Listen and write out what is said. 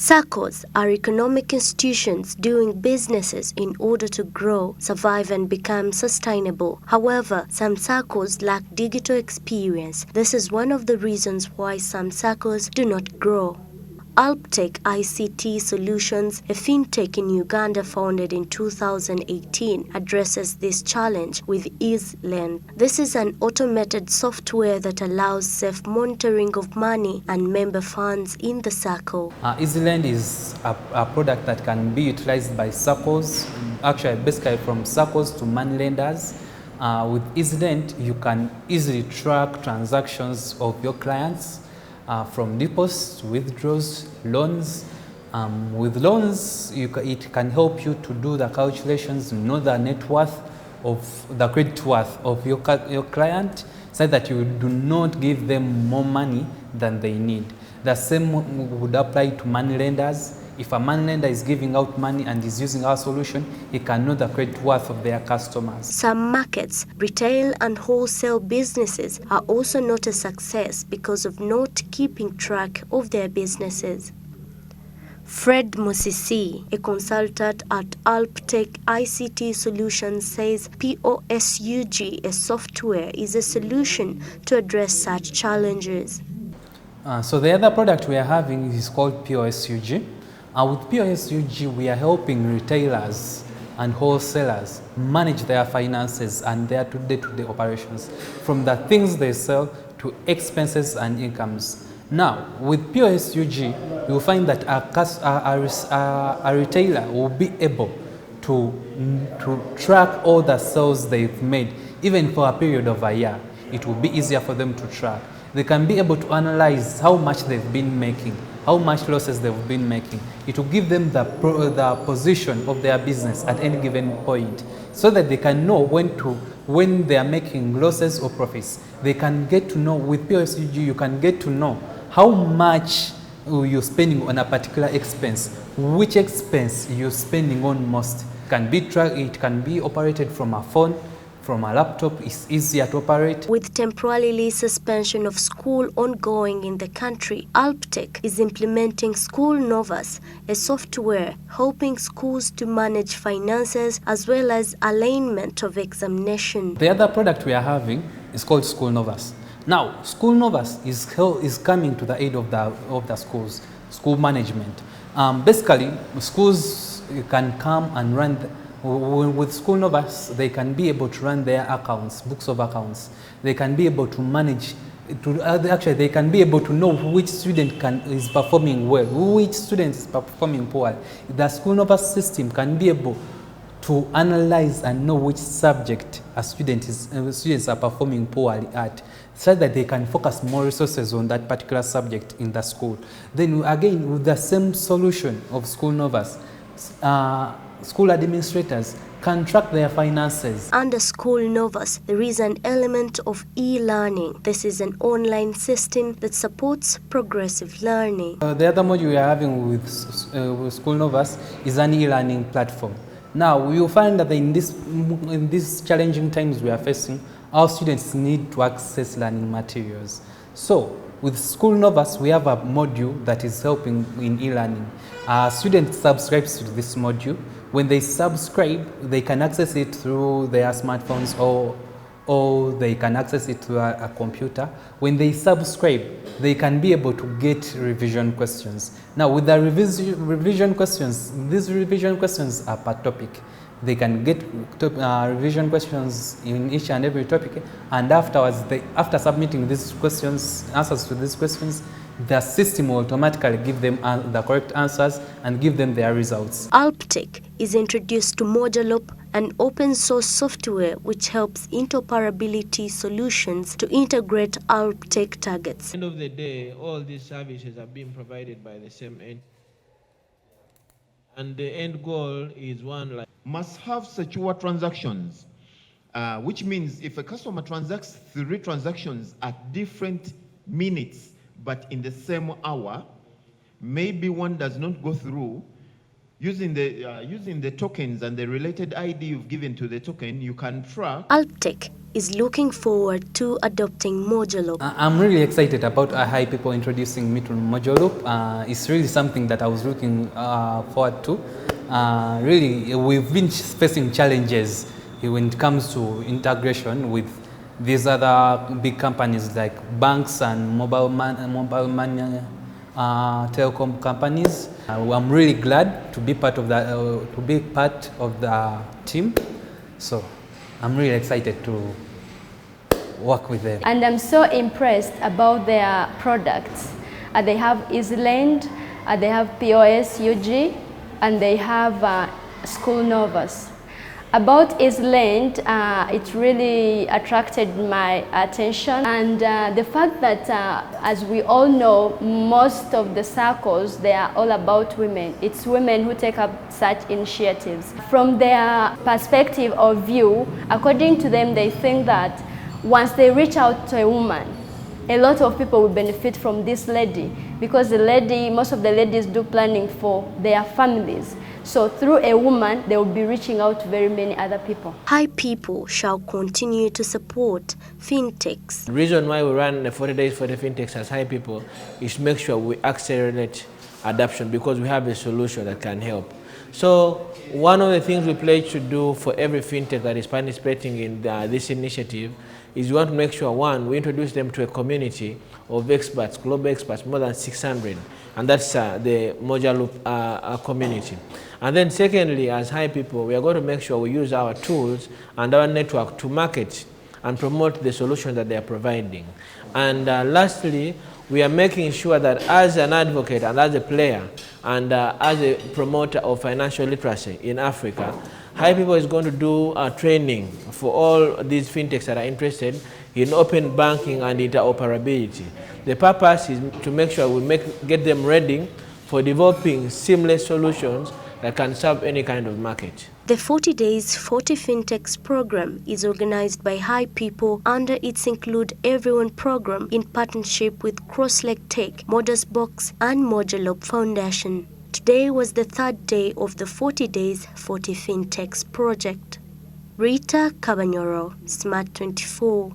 SACCOs are economic institutions doing businesses in order to grow, survive and become sustainable. However, some SACCOs lack digital experience. This is one of the reasons why some SACCOs do not grow. Alpteq ICT Solutions, a FinTech in Uganda founded in 2018, addresses this challenge with Easelend. This is an automated software that allows safe monitoring of money and member funds in the SACCO. Easelend is a product that can be utilized by SACCOs, actually basically from SACCOs to money lenders. With Easelend, you can easily track transactions of your clients. From deposits, withdrawals, loans. With loans, it can help you to do the calculations, know the net worth of the credit worth of your client, so that you do not give them more money than they need. The same would apply to money lenders. If a money lender is giving out money and is using our solution, he can know the credit worth of their customers. Some markets, retail and wholesale businesses are also not a success because of not keeping track of their businesses. Fred Musisi, a consultant at Alpteq ICT Solutions, says POSUG, a software, is a solution to address such challenges. So the other product we are having is called POSUG. With POSUG, we are helping retailers and wholesalers manage their finances and their day-to-day operations, from the things they sell to expenses and incomes. Now, with POSUG, you'll find that a retailer will be able to track all the sales they've made, even for a period of a year. It will be easier for them to track. They can be able to analyze how much they've been making, how much losses they've been making. It will give them the position of their business at any given point, so that they can know when they are making losses or profits. They can get to know, with POSUG, you can get to know how much you're spending on a particular expense, which expense you're spending on most. It can be operated from a phone, from a laptop. Is easier to operate. With temporarily suspension of school ongoing in the country, Alpteq is implementing School Novus, a software helping schools to manage finances as well as alignment of examination. The other product we are having is called School Novus. Now, School Novus is coming to the aid of the schools, school management. Basically, schools can come and run. With School Novus, they can be able to run their accounts, books of accounts. They can be able to manage, they can be able to know which student is performing well, which student is performing poorly. The School Novus system can be able to analyze and know which subject students are performing poorly at, so that they can focus more resources on that particular subject in the school. Then again, with the same solution of School Novus, school administrators can track their finances. Under School Novus, there is an element of e-learning. This is an online system that supports progressive learning. The other module we are having with School Novus is an e-learning platform. Now, we will find that in these challenging times we are facing, our students need to access learning materials. So, with School Novus, we have a module that is helping in e-learning. Students subscribe to this module. When they subscribe, they can access it through their smartphones or they can access it through a computer. When they subscribe, they can be able to get revision questions. Now, with the revision questions, these revision questions are per topic. They can get revision questions in each and every topic, and afterwards, after submitting these questions, answers to these questions, the system will automatically give them the correct answers and give them their results. Alpteq is introduced to Modelup, an open source software which helps interoperability solutions to integrate Alpteq targets. At the end of the day, all these services are being provided by the same end. And the end goal is one like must have secure transactions, which means if a customer transacts 3 transactions at different minutes, but in the same hour, maybe one does not go through, Using the tokens and the related ID you've given to the token, you can track. Alpteq is looking forward to adopting Modulo. I'm really excited about High People introducing me to Modulo. It's really something that I was looking forward to. Really, we've been facing challenges when it comes to integration with these other big companies like banks and mobile money telecom companies. I'm really glad to be part of the team. So I'm really excited to work with them. And I'm so impressed about their products. They have Easelend, they have POS UG, and they have School Novas. About Easelend, it really attracted my attention, and the fact that, as we all know, most of the circles, they are all about women. It's women who take up such initiatives. From their perspective or view, according to them, they think that once they reach out to a woman, a lot of people will benefit from this lady, because most of the ladies do planning for their families. So through a woman, they will be reaching out to very many other people. High People shall continue to support FinTechs. The reason why we run the 40 days for the FinTechs as High People is to make sure we accelerate adoption, because we have a solution that can help. So one of the things we pledge to do for every FinTech that is participating in this initiative is we want to make sure, one, we introduce them to a community of experts, global experts, more than 600, and that's the Modulo community. And then secondly, as High People, we are going to make sure we use our tools and our network to market and promote the solutions that they are providing. And lastly, we are making sure that as an advocate and as a player and as a promoter of financial literacy in Africa, High People is going to do training for all these FinTechs that are interested in open banking and interoperability. The purpose is to make sure we get them ready for developing seamless solutions that can serve any kind of market. The 40 Days 40 FinTechs program is organized by High People under its Include Everyone program in partnership with Alpteq, Modus Box and Modulo Foundation. Today was the third day of the 40 Days 40 FinTechs project. Rita Cabanyoro, Smart 24.